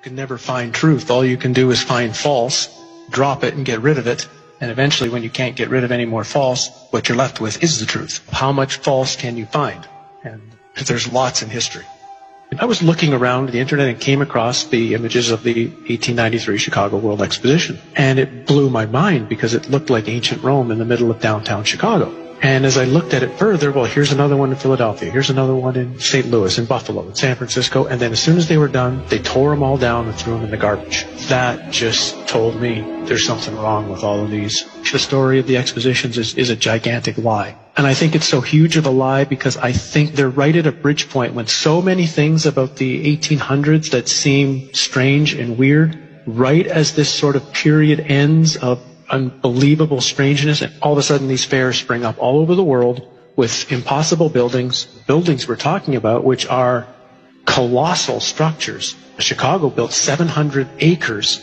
can never find truth. All you can do is find false, drop it and get rid of it. And eventually, when you can't get rid of any more false, what you're left with is the truth. How much false can you find? And there's lots in history. I was looking around the internet and came across the images of the 1893 Chicago World Exposition. And it blew my mind because it looked like ancient Rome in the middle of downtown Chicago. And as I looked at it further, well, here's another one in Philadelphia, here's another one in St. Louis, in Buffalo, in San Francisco, and then as soon as they were done, they tore them all down and threw them in the garbage. That just told me there's something wrong with all of these. The story of the expositions is a gigantic lie. And I think it's so huge of a lie because I think they're right at a bridge point when so many things about the 1800s that seem strange and weird, right as this sort of period ends of unbelievable strangeness, and all of a sudden these fairs spring up all over the world with impossible buildings we're talking about, which are colossal structures. Chicago built 700 acres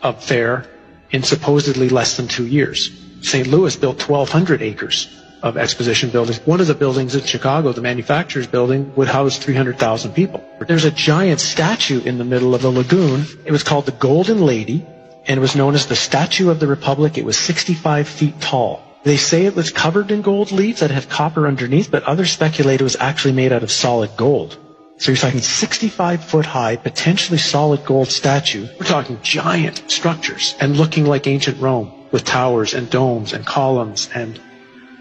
of fair in supposedly less than 2 years. St. Louis built 1,200 acres of exposition buildings. One of the buildings in Chicago, the manufacturer's building, would house 300,000 people. There's a giant statue in the middle of the lagoon. It was called the Golden Lady, and it was known as the Statue of the Republic. It was 65 feet tall. They say it was covered in gold leaves that had copper underneath, but others speculate it was actually made out of solid gold. So you're talking 65-foot high, potentially solid gold statue. We're talking giant structures and looking like ancient Rome with towers and domes and columns and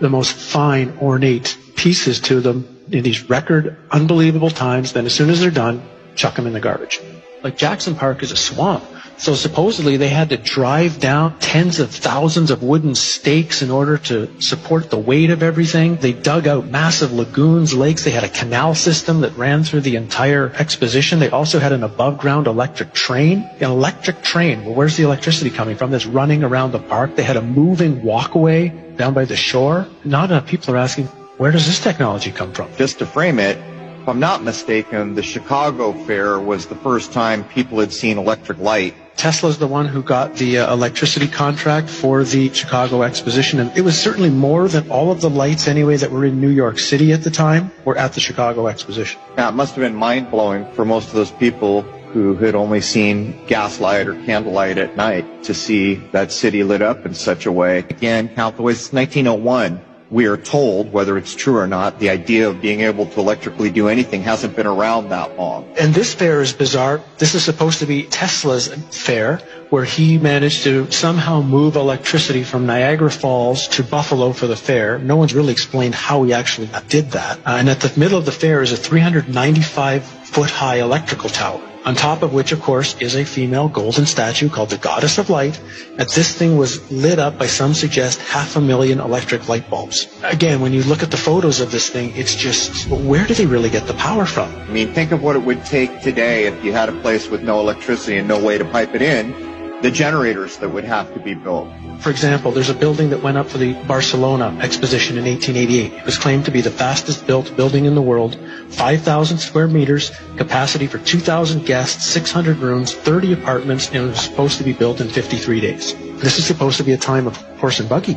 the most fine, ornate pieces to them in these record, unbelievable times. Then as soon as they're done, chuck them in the garbage. Like Jackson Park is a swamp. So supposedly they had to drive down tens of thousands of wooden stakes in order to support the weight of everything. They dug out massive lagoons, lakes. They had a canal system that ran through the entire exposition. They also had an above-ground electric train. An electric train, well, where's the electricity coming from? That's running around the park. They had a moving walkway down by the shore. Not enough people are asking, where does this technology come from? Just to frame it, if I'm not mistaken, the Chicago Fair was the first time people had seen electric light. Tesla's the one who got the electricity contract for the Chicago Exposition, and it was certainly more than all of the lights anyway that were in New York City at the time were at the Chicago Exposition. Now, it must have been mind-blowing for most of those people who had only seen gaslight or candlelight at night to see that city lit up in such a way. Again, count the ways. It's 1901. We are told, whether it's true or not, the idea of being able to electrically do anything hasn't been around that long. And this fair is bizarre. This is supposed to be Tesla's fair, where he managed to somehow move electricity from Niagara Falls to Buffalo for the fair. No one's really explained how he actually did that. And at the middle of the fair is a 395-foot-high electrical tower, on top of which, of course, is a female golden statue called the Goddess of Light. And this thing was lit up by, some suggest, 500,000 electric light bulbs. Again, when you look at the photos of this thing, it's just, where do they really get the power from? I mean, think of what it would take today if you had a place with no electricity and no way to pipe it in. The generators that would have to be built. For example, there's a building that went up for the Barcelona Exposition in 1888. It was claimed to be the fastest built building in the world, 5,000 square meters, capacity for 2,000 guests, 600 rooms, 30 apartments, and it was supposed to be built in 53 days. This is supposed to be a time of horse and buggy.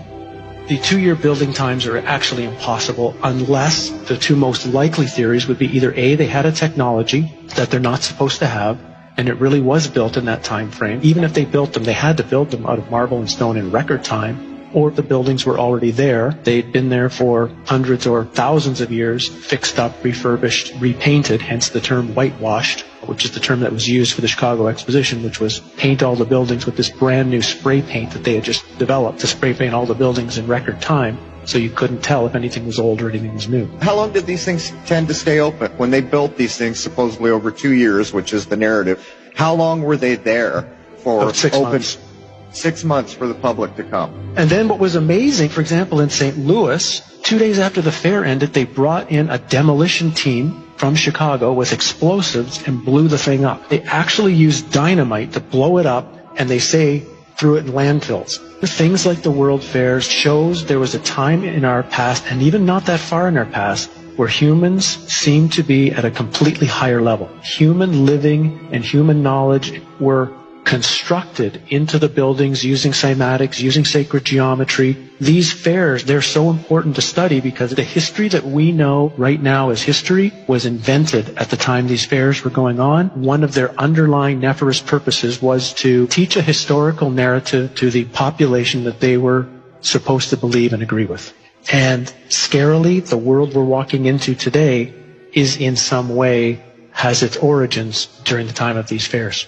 The 2-year building times are actually impossible unless the two most likely theories would be either A, they had a technology that they're not supposed to have, and it really was built in that time frame. Even if they built them, they had to build them out of marble and stone in record time, or the buildings were already there. They'd been there for hundreds or thousands of years, fixed up, refurbished, repainted, hence the term whitewashed, which is the term that was used for the Chicago Exposition, which was paint all the buildings with this brand new spray paint that they had just developed to spray paint all the buildings in record time, so you couldn't tell if anything was old or anything was new. How long did these things tend to stay open? When they built these things, supposedly over 2 years, which is the narrative, how long were they there for? About 6 months. 6 months for the public to come. And then what was amazing, for example, in St. Louis, 2 days after the fair ended, they brought in a demolition team from Chicago with explosives and blew the thing up. They actually used dynamite to blow it up, and they say threw it in landfills. Things like the World Fairs shows there was a time in our past, and even not that far in our past, where humans seemed to be at a completely higher level. Human living and human knowledge were constructed into the buildings using cymatics, using sacred geometry. These fairs, they're so important to study because the history that we know right now as history was invented at the time these fairs were going on. One of their underlying nefarious purposes was to teach a historical narrative to the population that they were supposed to believe and agree with. And scarily, the world we're walking into today is in some way has its origins during the time of these fairs.